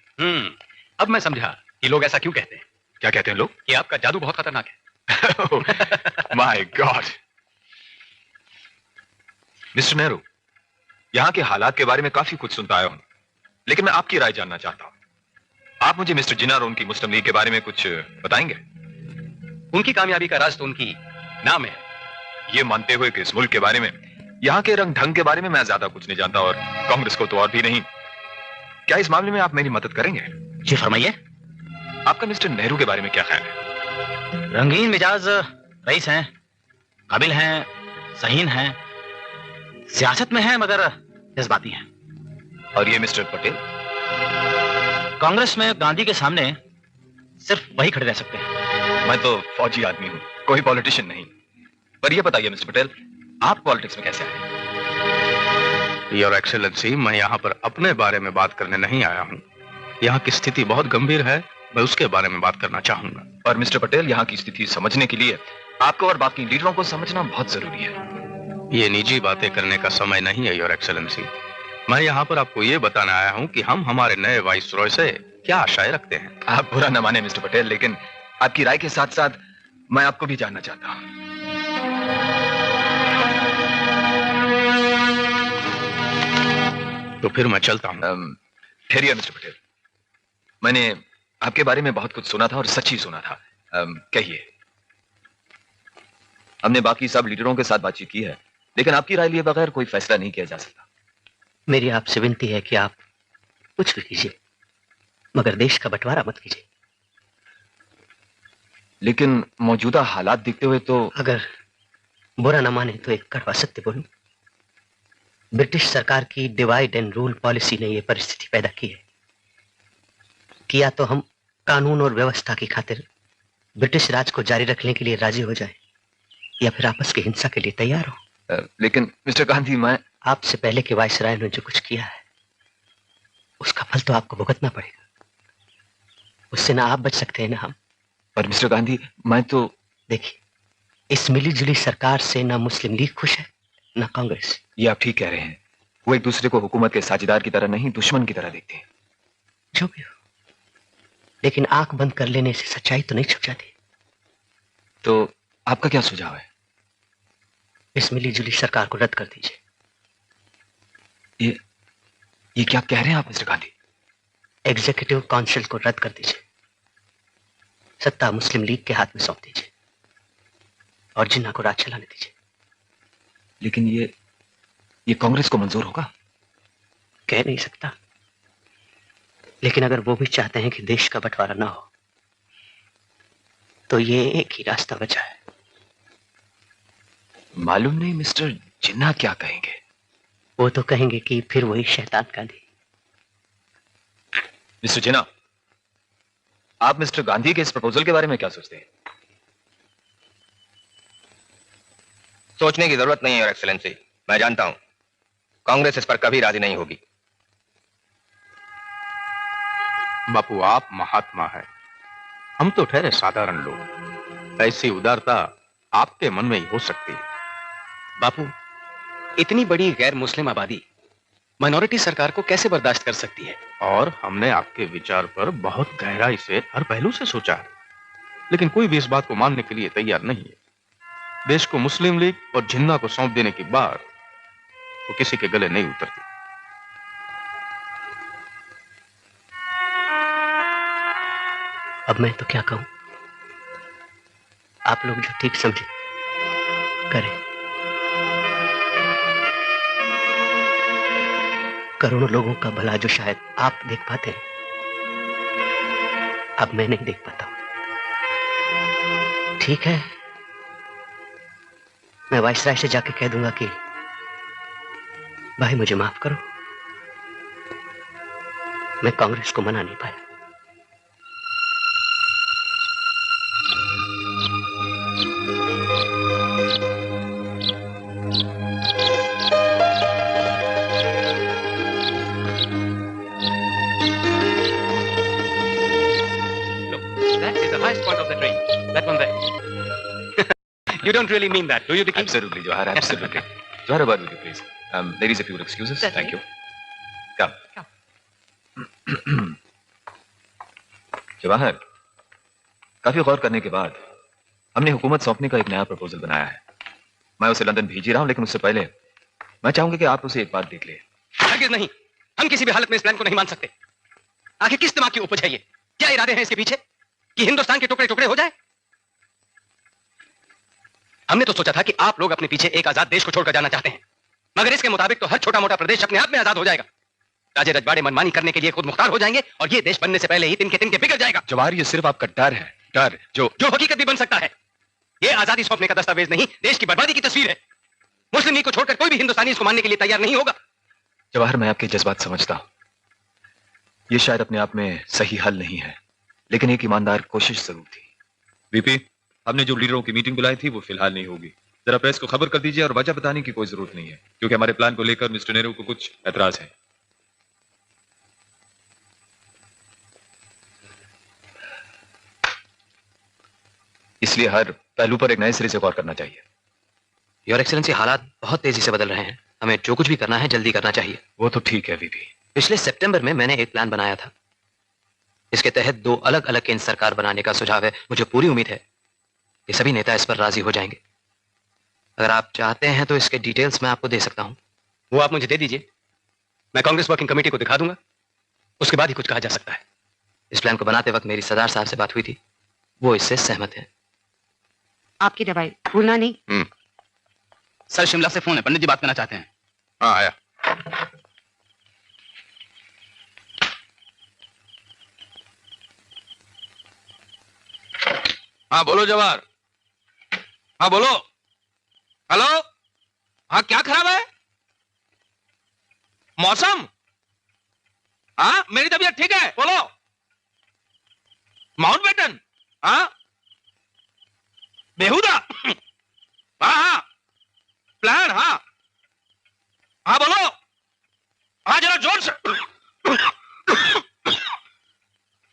अब मैं समझा कि लोग ऐसा क्यों कहते हैं. क्या कहते हैं लोग? कि आपका जादू बहुत खतरनाक है. My God. मिस्टर नेहरू, यहाँ के हालात के बारे में काफी कुछ सुनता आया हूं, लेकिन मैं आपकी राय जानना चाहता हूं. आप मुझे मिस्टर जिन्ना और उनकी मुस्लिम लीग के बारे में कुछ बताएंगे? उनकी कामयाबी का राज तो उनकी नाम है. ये मानते हुए कि इस मुल्क के बारे में, यहाँ के रंग ढंग के बारे में मैं ज्यादा कुछ नहीं जानता और कांग्रेस को तो और भी नहीं. क्या इस मामले में आप मेरी मदद करेंगे? जी फरमाइए. आपका मिस्टर नेहरू के बारे में क्या ख्याल है? रंगीन मिजाज रईस हैं, काबिल हैं, सहीन हैं, सियासत में हैं मगर जज्बाती हैं. और ये मिस्टर पटेल? कांग्रेस में गांधी के सामने सिर्फ वही खड़े रह सकते हैं. मैं तो फौजी आदमी हूं, कोई पॉलिटिशियन नहीं. पर ये बताइए मिस्टर पटेल, आप पॉलिटिक्स में कैसे आए? योर एक्सेलेंसी, मैं यहाँ पर अपने बारे में बात करने नहीं आया हूँ. यहाँ की स्थिति बहुत गंभीर है, मैं उसके बारे में बात करना चाहूंगा. और मिस्टर पटेल, यहाँ की स्थिति समझने के लिए आपको और बाकी लीडरों को समझना बहुत जरूरी है. ये निजी बातें करने का समय नहीं है योर एक्सेलेंसी. मैं यहाँ पर आपको ये बताने आया हूँ कि हम हमारे नए वाइसरॉय से क्या आशाएं रखते हैं. आप बुरा न माने मिस्टर पटेल, लेकिन आपकी राय के साथ साथ मैं आपको भी जानना चाहता हूँ. तो फिर मैं चलता हूँ. ठहरिए मिस्टर पटेल, मैंने आपके बारे में बहुत कुछ सुना था और सच ही सुना था. कहिए. हमने बाकी सब लीडरों के साथ बातचीत की है, लेकिन आपकी राय लिए बगैर कोई फैसला नहीं किया जा सकता. मेरी आपसे विनती है कि आप कुछ भी कीजिए, मगर देश का बंटवारा मत कीजिए. लेकिन मौजूदा हालात देखते हुए तो... अगर बुरा न माने तो एक कड़वा सत्य बोलूं. ब्रिटिश सरकार की डिवाइड एंड रूल पॉलिसी ने यह परिस्थिति पैदा की है कि या तो हम कानून और व्यवस्था की खातिर ब्रिटिश राज को जारी रखने के लिए राजी हो जाएं, या फिर आपस की हिंसा के लिए तैयार हो. लेकिन मिस्टर गांधी, मैं आपसे पहले के वाइसराय ने जो कुछ किया है उसका फल तो आपको भुगतना पड़ेगा. उससे ना आप बच सकते हैं ना हम. पर मिस्टर गांधी, मैं तो... देखिए, इस मिली जुली सरकार से ना मुस्लिम लीग खुश है ना कांग्रेस. ये आप ठीक कह रहे हैं. वो एक दूसरे को हुकूमत के साझेदार की तरह नहीं, दुश्मन की तरह देखते हैं. जो भी हो, लेकिन आंख बंद कर लेने से सच्चाई तो नहीं छुप जाती. तो आपका क्या सुझाव है? इस मिली जुली सरकार को रद्द कर दीजिए. ये क्या कह रहे हैं आप मिस्टर गांधी? एग्जीक्यूटिव काउंसिल को रद्द कर दीजिए. सत्ता मुस्लिम लीग के हाथ में सौंप दीजिए और जिन्ना को राज चलाने दीजिए. लेकिन ये कांग्रेस को मंजूर होगा? कह नहीं सकता, लेकिन अगर वो भी चाहते हैं कि देश का बंटवारा ना हो तो ये एक ही रास्ता बचा है. मालूम नहीं मिस्टर जिन्ना क्या कहेंगे. वो तो कहेंगे कि फिर वही शैतान गांधी. मिस्टर जिन्ना, आप मिस्टर गांधी के इस प्रपोजल के बारे में क्या सोचते हैं? सोचने की जरूरत नहीं है योर एक्सेलेंसी. मैं जानता हूं कांग्रेस इस पर कभी राजी नहीं होगी. बापू, आप महात्मा है, हम तो ठहरे साधारण लोग. ऐसी उदारता आपके मन में ही हो सकती है. बापू, इतनी बड़ी गैर मुस्लिम आबादी माइनॉरिटी सरकार को कैसे बर्दाश्त कर सकती है? और हमने आपके विचार पर बहुत गहराई से हर पहलू से सोचा है, लेकिन कोई भी इस बात को मानने के लिए तैयार नहीं है. देश को मुस्लिम लीग और जिन्ना को सौंप देने की बात वो किसी के गले नहीं उतरती. अब मैं तो क्या कहूं, आप लोग जो ठीक समझे करें। करोड़ों लोगों का भला जो शायद आप देख पाते हैं, अब मैं नहीं देख पाता हूं। ठीक है, मैं वाइसराय से जाके कह दूंगा कि भाई मुझे माफ करो, मैं कांग्रेस को मना नहीं पाया। That is the highest point of the train. That one there. You don't really mean that, do you, Dickie? Absolutely, Jawahar, absolutely. Jawahar, a word with you, please. Ladies, if you will excuse us. Certainly. Thank you. Come. Jawahar, काफी गौर करने के बाद हमने हुकूमत सौंपने का एक नया प्रपोजल बनाया है। मैं उसे लंदन भेज ही रहा हूं, लेकिन उससे पहले मैं चाहूंगा कि आप उसे एक बात देख ले। हरगिज़ नहीं, हम किसी भी हालत में इस प्लान को नहीं मान सकते। आखिर किस दिमाग की उपज है ये? क्या इरादे हैं इसके पीछे कि हिंदुस्तान के टुकड़े टुकड़े हो जाए? हमने तो सोचा था कि आप लोग अपने पीछे एक आजाद देश को छोड़कर जाना चाहते हैं, मगर इसके मुताबिक तो हर छोटा मोटा प्रदेश अपने आप में आजाद हो जाएगा। राजे रजवाड़े मनमानी करने के लिए खुद मुख्तार हो जाएंगे और ये देश बनने से पहले ही तिनके बिगड़ जाएगा। जवाहर, ये सिर्फ आपका डर है, डर जो हकीकत भी बन सकता है। ये आजादी सौंपने का दस्तावेज नहीं, देश की बर्बादी की तस्वीर है। मुस्लिम लीग को छोड़कर कोई भी हिंदुस्तानी इसको मानने के लिए तैयार नहीं होगा। जवाहर, मैं आपके जज्बात समझता हूं। ये शायद अपने आप में सही हल नहीं है, लेकिन एक ईमानदार कोशिश जरूर थी। वीपी, हमने जो लीडरों की मीटिंग बुलाई थी वो फिलहाल नहीं होगी। जरा प्रेस को खबर कर दीजिए, और वजह बताने की कोई जरूरत नहीं है, क्योंकि हमारे प्लान को लेकर मिस्टर नेहरू को कुछ एतराज है। इसलिए हर पहलू पर एक नए सिरे से गौर करना चाहिए। योर एक्सीलेंसी, हालात बहुत तेजी से बदल रहे हैं, हमें जो कुछ भी करना है जल्दी करना चाहिए। वो तो ठीक है वीपी। पिछले सितंबर में मैंने एक प्लान बनाया था। इसके तहत 2 अलग अलग केंद्र सरकार बनाने का सुझाव है। मुझे पूरी उम्मीद है कि सभी नेता इस पर राजी हो जाएंगे। अगर आप चाहते हैं तो इसके डिटेल्स मैं आपको दे सकता हूं। वो आप मुझे दे दीजिए, मैं कांग्रेस वर्किंग कमेटी को दिखा दूंगा, उसके बाद ही कुछ कहा जा सकता है। इस प्लान को बनाते वक्त मेरी सरदार साहब से बात हुई थी, वो इससे सहमत हैं। आपकी दवाई भूलना नहीं। सर, शिमला से फोन है, पंडित जी बात करना चाहते हैं। हाँ, आया। हाँ बोलो जवाहर। हाँ बोलो। हेलो। हाँ, क्या खराब है? मौसम? हाँ, मेरी तबीयत ठीक है, बोलो। माउंटबेटन? हाँ, बेहुदा? हाँ हाँ, प्लान? हाँ हाँ बोलो। हाँ, जरा जोर से।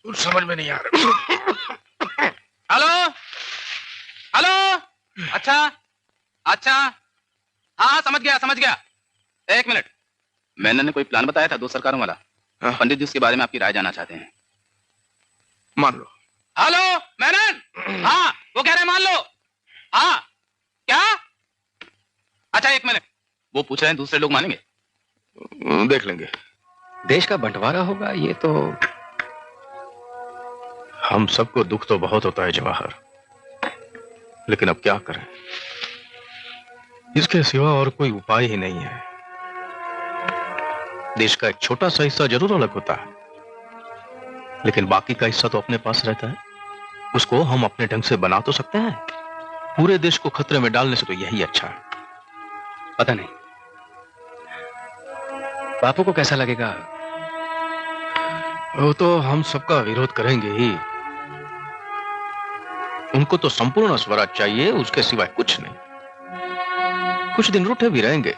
कुछ समझ में नहीं आ रहा। Hello hello. अच्छा अच्छा, हाँ हाँ, समझ गया। एक मिनट, मैंने कोई प्लान बताया था 2 सरकारों वाला। पंडित जी उसके बारे में आपकी राय जानना चाहते हैं। मान लो। हेलो मैनन। हाँ, वो कह रहे हैं मान लो। हाँ, क्या? अच्छा, 1 मिनट। वो पूछ रहे हैं दूसरे लोग मानेंगे? देख लेंगे। देश का बंटवारा होगा, ये तो हम सबको दुख तो बहुत होता है जवाहर, लेकिन अब क्या करें, इसके सिवा और कोई उपाय ही नहीं है। देश का एक छोटा सा हिस्सा जरूर अलग होता है, लेकिन बाकी का हिस्सा तो अपने पास रहता है। उसको हम अपने ढंग से बना तो सकते हैं। पूरे देश को खतरे में डालने से तो यही अच्छा है। पता नहीं बापू को कैसा लगेगा। वो तो हम सबका विरोध करेंगे ही। उनको तो संपूर्ण स्वराज चाहिए, उसके सिवाय कुछ नहीं। कुछ दिन रूठे भी रहेंगे,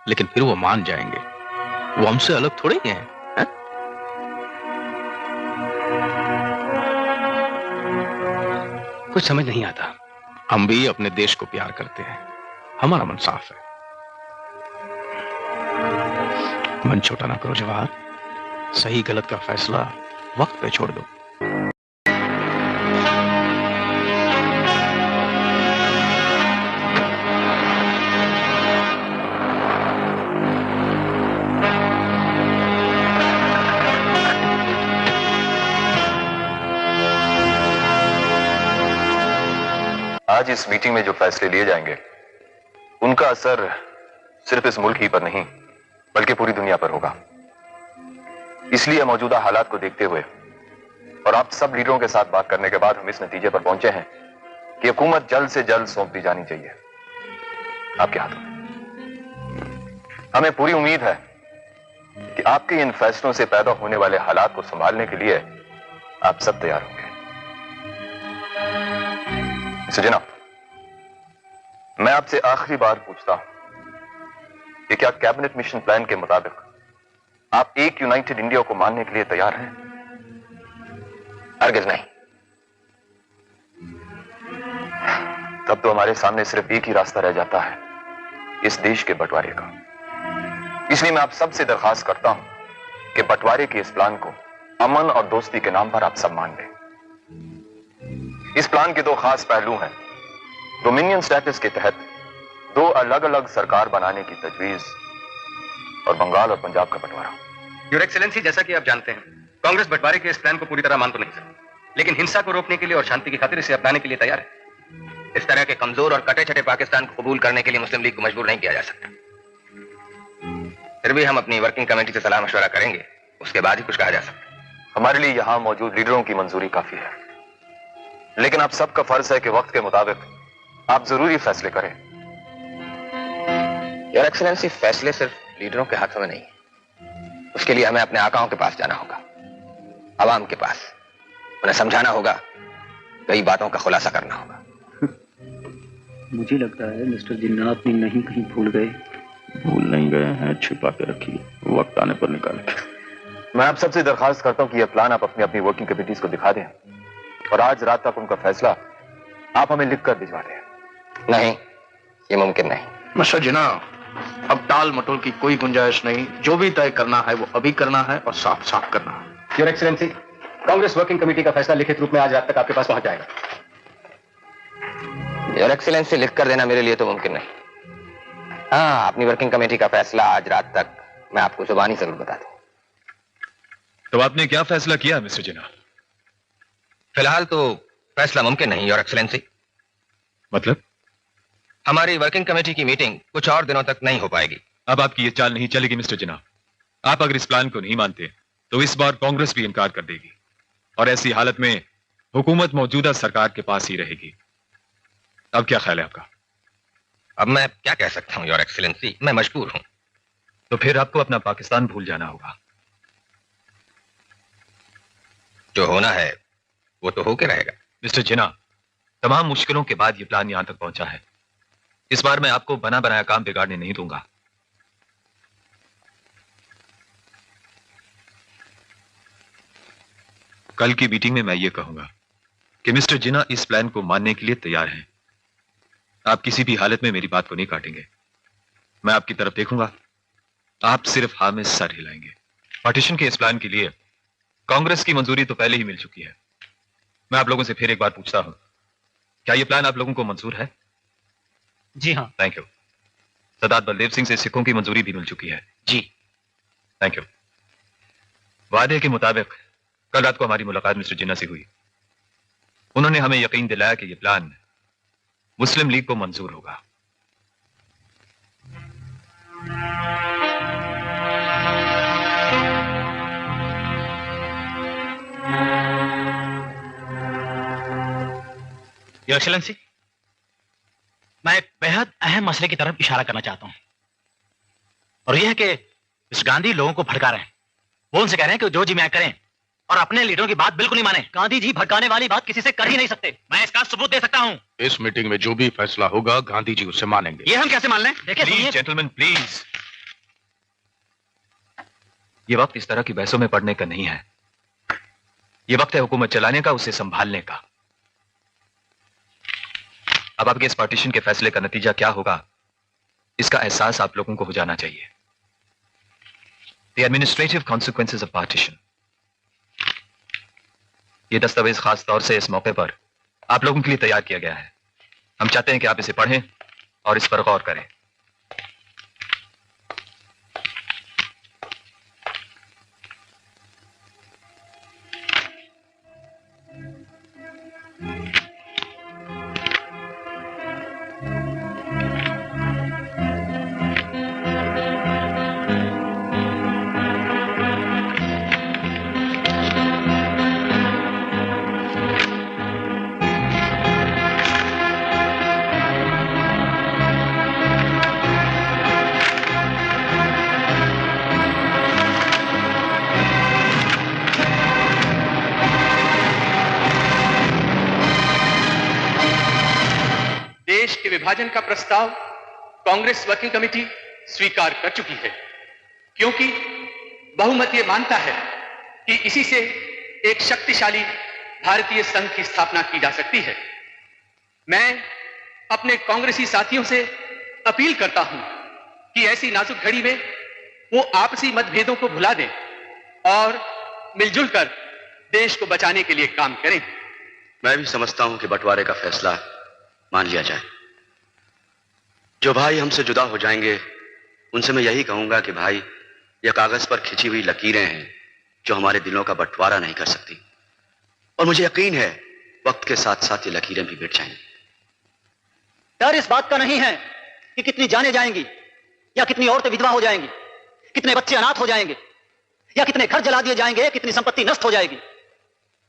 लेकिन फिर वो मान जाएंगे। वो हमसे अलग थोड़े ही हैं। कुछ समझ नहीं आता। हम भी अपने देश को प्यार करते हैं, हमारा मन साफ है। मन छोटा ना करो जवाहर, सही गलत का फैसला वक्त पे छोड़ दो। आज इस मीटिंग में जो फैसले लिए जाएंगे उनका असर सिर्फ इस मुल्क ही पर नहीं बल्कि पूरी दुनिया पर होगा। इसलिए मौजूदा हालात को देखते हुए और आप सब लीडरों के साथ बात करने के बाद हम इस नतीजे पर पहुंचे हैं कि हुकूमत जल्द से जल्द सौंप दी जानी चाहिए आपके हाथों में। हमें पूरी उम्मीद है कि आपके इन फैसलों से पैदा होने वाले हालात को संभालने के लिए आप सब तैयार होंगे। मिस्टर जिन्ना, मैं आपसे आखिरी बार पूछता हूं कि क्या कैबिनेट मिशन प्लान के मुताबिक आप एक यूनाइटेड इंडिया को मानने के लिए तैयार हैं? हरगिज़ नहीं। तब तो हमारे सामने सिर्फ एक ही रास्ता रह जाता है, इस देश के बंटवारे का। इसलिए मैं आप सबसे दरखास्त करता हूं कि बंटवारे के इस प्लान को अमन और दोस्ती के नाम पर आप सब मान लें। इस प्लान के दो खास पहलू हैं। डोमिनियन स्टेटस के तहत दो अलग अलग सरकार बनाने की तजवीज और बंगाल और पंजाब का बंटवारा। योर एक्सीलेंसी, जैसा कि आप जानते हैं, कांग्रेस बंटवारे के इस प्लान को पूरी तरह मान तो नहीं सकती, लेकिन हिंसा को रोकने के लिए और शांति की खातिर इसे अपनाने के लिए तैयार है। इस तरह के कमजोर और कटे छटे पाकिस्तान को कबूल करने के लिए मुस्लिम लीग को मजबूर नहीं किया जा सकता। फिर भी हम अपनी वर्किंग कमेटी से सलाह मशवरा करेंगे, उसके बाद ही कुछ कहा जा सकता। हमारे लिए यहां मौजूद लीडरों की मंजूरी काफी है, लेकिन आप सबका फर्ज है कि वक्त के मुताबिक आप जरूरी फैसले करें। योर एक्सीलेंसी, फैसले सिर्फ लीडरों के हाथों में नहीं है। उसके लिए हमें अपने आकाओं के पास जाना होगा, अवाम के पास। उन्हें समझाना होगा, कई बातों का खुलासा करना होगा। मुझे लगता है मिस्टर जिन्ना अपनी नहीं कहीं भूल गए। भूल नहीं गए हैं, छिपा के रखिए, वक्त आने पर निकालेंगे। मैं आप सबसे दरखास्त करता हूं कि यह प्लान आप अपनी अपनी वर्किंग कमेटीज को दिखा दें और आज रात तक उनका फैसला आप हमें लिखकर भिजवा दें। नहीं, ये मुमकिन नहीं। मिस्टर जिन्ना, अब टाल मटोल की कोई गुंजाइश नहीं। जो भी तय करना है वो अभी करना है और साफ साफ करना है। Your excellency, Congress working committee का फैसला लिखित रूप में आज रात तक आपके पास पहुंच जाएगा। योर एक्सीलेंसी, लिख कर देना मेरे लिए तो मुमकिन नहीं। हाँ, अपनी वर्किंग कमेटी का फैसला आज रात तक मैं आपको जुबानी जरूर बता दूं। तो आपने क्या फैसला किया मिस्टर जिन्ना? फिलहाल तो फैसला मुमकिन नहीं योर एक्सीलेंसी। मतलब? हमारी वर्किंग कमेटी की मीटिंग कुछ और दिनों तक नहीं हो पाएगी। अब आपकी ये चाल नहीं चलेगी मिस्टर जिन्ना। आप अगर इस प्लान को नहीं मानते तो इस बार कांग्रेस भी इनकार कर देगी और ऐसी हालत में हुकूमत मौजूदा सरकार के पास ही रहेगी। अब क्या ख्याल है आपका? अब मैं क्या कह सकता हूं योर एक्सीलेंसी, मैं मजबूर हूं। तो फिर आपको अपना पाकिस्तान भूल जाना होगा। जो होना है वो तो होके रहेगा। मिस्टर जिन्ना, तमाम मुश्किलों के बाद ये प्लान यहां तक पहुंचा है। इस बार मैं आपको बना बनाया काम बिगाड़ने नहीं दूंगा। कल की मीटिंग में मैं ये कहूंगा कि मिस्टर जिन्ना इस प्लान को मानने के लिए तैयार हैं। आप किसी भी हालत में मेरी बात को नहीं काटेंगे। मैं आपकी तरफ देखूंगा, आप सिर्फ हाँ में सर हिलाएंगे। पार्टीशन के इस प्लान के लिए कांग्रेस की मंजूरी तो पहले ही मिल चुकी है। मैं आप लोगों से फिर एक बार पूछता हूं, क्या यह प्लान आप लोगों को मंजूर है? जी हाँ। Thank you. सरदार बलदेव सिंह से सिखों की मंजूरी भी मिल चुकी है। जी थैंक यू। वादे के मुताबिक कल रात को हमारी मुलाकात मिस्टर जिन्ना से हुई। उन्होंने हमें यकीन दिलाया कि यह प्लान मुस्लिम लीग को मंजूर होगा। योर एक्सीलेंसी, मैं एक बेहद अहम मसले की तरफ इशारा करना चाहता हूं, और यह है कि मिस्टर गांधी लोगों को भड़का रहे हैं। वो उनसे कह रहे हैं कि जो जी मैं करें और अपने लीडरों की बात बिल्कुल नहीं माने। गांधी जी भड़काने वाली बात किसी से कर ही नहीं सकते। मैं इसका सबूत दे सकता हूं। इस मीटिंग में जो भी फैसला होगा गांधी जी उसे मानेंगे। ये हम कैसे मान लें? देखिए प्लीज जेंटलमैन, प्लीज। ये वक्त इस तरह की बहसों में पड़ने का नहीं है। ये वक्त है हुकूमत चलाने का, उसे संभालने का। अब आपके इस पार्टीशन के फैसले का नतीजा क्या होगा, इसका एहसास आप लोगों को हो जाना चाहिए। The administrative consequences of partition। ये दस्तावेज खास तौर से इस मौके पर आप लोगों के लिए तैयार किया गया है। हम चाहते हैं कि आप इसे पढ़ें और इस पर गौर करें। देश के विभाजन का प्रस्ताव कांग्रेस वर्किंग कमेटी स्वीकार कर चुकी है, क्योंकि बहुमत ये मानता है कि इसी से एक शक्तिशाली भारतीय संघ की स्थापना की जा सकती है। मैं अपने कांग्रेसी साथियों से अपील करता हूं कि ऐसी नाजुक घड़ी में वो आपसी मतभेदों को भुला दें और मिलजुल कर देश को बचाने के लिए काम करें। मैं भी समझता हूं कि बंटवारे का फैसला मान लिया जाए। जो भाई हमसे जुदा हो जाएंगे उनसे मैं यही कहूंगा कि भाई, यह कागज पर खिंची हुई लकीरें हैं जो हमारे दिलों का बंटवारा नहीं कर सकती, और मुझे यकीन है वक्त के साथ साथ ये लकीरें भी मिट जाएंगी। डर इस बात का नहीं है कि कितनी जानें जाएंगी या कितनी औरतें विधवा हो जाएंगी, कितने बच्चे अनाथ हो जाएंगे या कितने घर जला दिए जाएंगे, कितनी संपत्ति नष्ट हो जाएगी।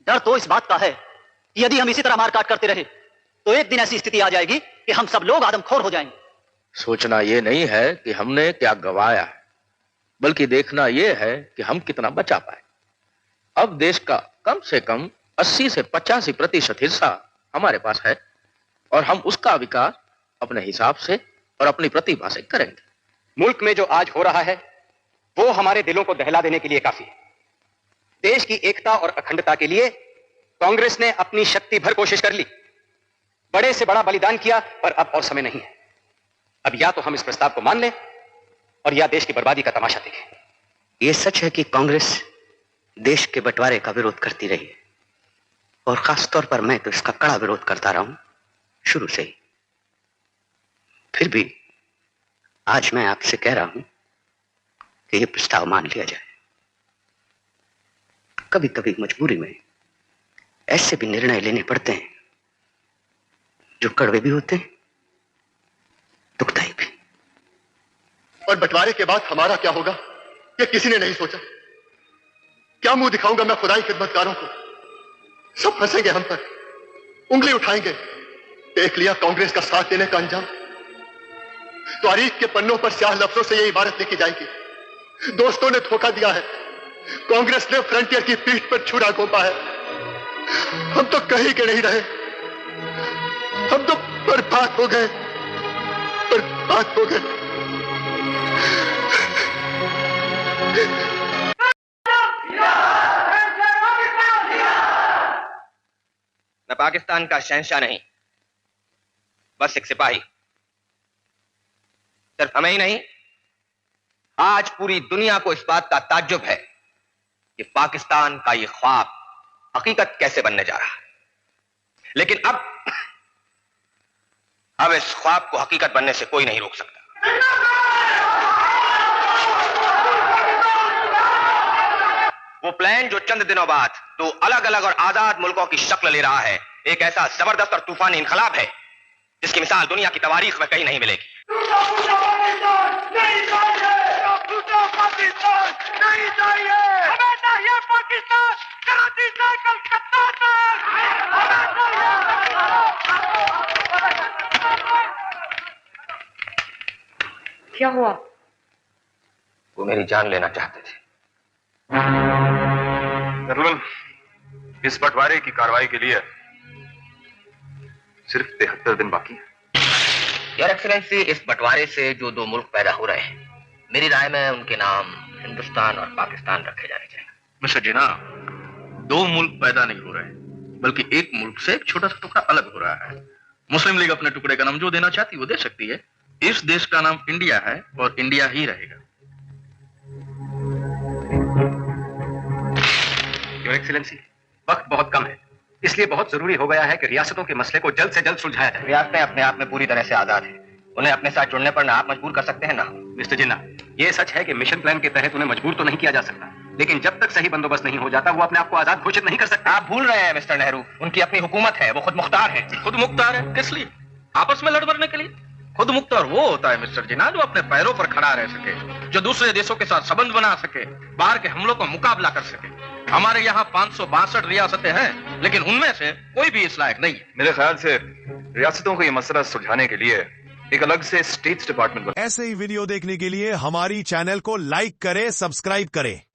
डर तो इस बात का है कि यदि हम इसी तरह मारकाट करते रहे तो एक दिन ऐसी स्थिति आ जाएगी कि हम सब लोग आदमखोर हो जाएंगे। सोचना यह नहीं है कि हमने क्या गंवाया है, बल्कि देखना यह है कि हम कितना बचा पाए। अब देश का कम से कम 80 से 85% हिस्सा हमारे पास है और हम उसका विकास अपने हिसाब से और अपनी प्रतिभा से करेंगे। मुल्क में जो आज हो रहा है वो हमारे दिलों को दहला देने के लिए काफी है। देश की एकता और अखंडता के लिए कांग्रेस ने अपनी शक्ति भर कोशिश कर ली, बड़े से बड़ा बलिदान किया, पर अब और समय नहीं है। अब या तो हम इस प्रस्ताव को मान लें और या देश की बर्बादी का तमाशा देखें। यह सच है कि कांग्रेस देश के बंटवारे का विरोध करती रही है, और खासतौर पर मैं तो इसका कड़ा विरोध करता रहा हूं शुरू से ही। फिर भी आज मैं आपसे कह रहा हूं कि यह प्रस्ताव मान लिया जाए। कभी कभी मजबूरी में ऐसे भी निर्णय लेने पड़ते हैं जो कड़वे भी होते हैं, दुखदाई भी। और बंटवारे के बाद हमारा क्या होगा ये किसी ने नहीं सोचा। क्या मुंह दिखाऊंगा मैं खुदाई खिदमतगारों को? सब हंसेंगे हम पर, उंगली उठाएंगे। देख लिया कांग्रेस का साथ देने का अंजाम। तारीख के पन्नों पर स्याह लफ्जों से यह इबारत लिखी जाएगी, दोस्तों ने धोखा दिया है, कांग्रेस ने फ्रंटियर की पीठ पर छुरा घोंपा है। हम तो कहीं के नहीं रहे, हम तो बर्बाद हो गए, बर्बाद हो गए। मैं पाकिस्तान का शहंशाह नहीं, बस एक सिपाही। सिर्फ हमें ही नहीं, आज पूरी दुनिया को इस बात का ताज्जुब है कि पाकिस्तान का ये ख्वाब हकीकत कैसे बनने जा रहा है। लेकिन अब इस ख्वाब को हकीकत बनने से कोई नहीं रोक सकता। वो प्लान जो चंद दिनों बाद दो अलग अलग और आजाद मुल्कों की शक्ल ले रहा है, एक ऐसा जबरदस्त और तूफानी इनकलाब है जिसकी मिसाल दुनिया की तवारीख में कहीं नहीं मिलेगी। नहीं चाहिए, हमें चाहिए पाकिस्तान, कराची से कलकत्ता तक। क्या हुआ? वो मेरी जान लेना चाहते थे। जनरल, इस बंटवारे की कार्रवाई के लिए सिर्फ 73 दिन बाकी है। योर एक्सीलेंसी, इस बंटवारे से जो दो मुल्क पैदा हो रहे हैं, मेरी राय में उनके नाम हिंदुस्तान और पाकिस्तान रखे जाने चाहिए। मिस्टर जिन्ना, दो मुल्क पैदा नहीं हो रहे हैं, बल्कि एक मुल्क से एक छोटा सा टुकड़ा अलग हो रहा है। मुस्लिम लीग अपने टुकड़े का नाम जो देना चाहती है वो दे सकती है। इस देश का नाम इंडिया है और इंडिया ही रहेगा। योर एक्सीलेंसी, वक्त बहुत कम है, इसलिए बहुत जरूरी हो गया है कि रियासतों के मसले को जल्द से जल्द सुलझाया जाए। रियासतें अपने आप में पूरी तरह से आजाद हैं, उन्हें अपने साथ जुड़ने पर ना आप मजबूर कर सकते हैं ना। मिस्टर जिन्ना, ये सच है कि मिशन प्लान के तहत उन्हें मजबूर तो नहीं किया जा सकता, लेकिन जब तक सही बंदोबस्त नहीं हो जाता वो अपने आप को आजाद घोषित नहीं कर सकता। आप भूल रहे हैं मिस्टर नेहरू, उनकी अपनी हुकूमत है, वो खुद मुख्तार है। खुद मुख्तार है? किस लिए? आपस में लड़ मरने के लिए? खुद मुख्तार वो होता है मिस्टर जिन्ना जो अपने पैरों पर खड़ा रह सके, जो दूसरे देशों के साथ संबंध बना सके, बाहर के हमलों का मुकाबला कर सके। हमारे यहाँ 562 रियासतें हैं, लेकिन उनमें से कोई भी इस लायक नहीं है। मेरे ख्याल से रियासतों को यह मसला सुलझाने के लिए एक अलग से स्टेट्स डिपार्टमेंट। ऐसे ही वीडियो देखने के लिए हमारी चैनल को लाइक करें, सब्सक्राइब करें।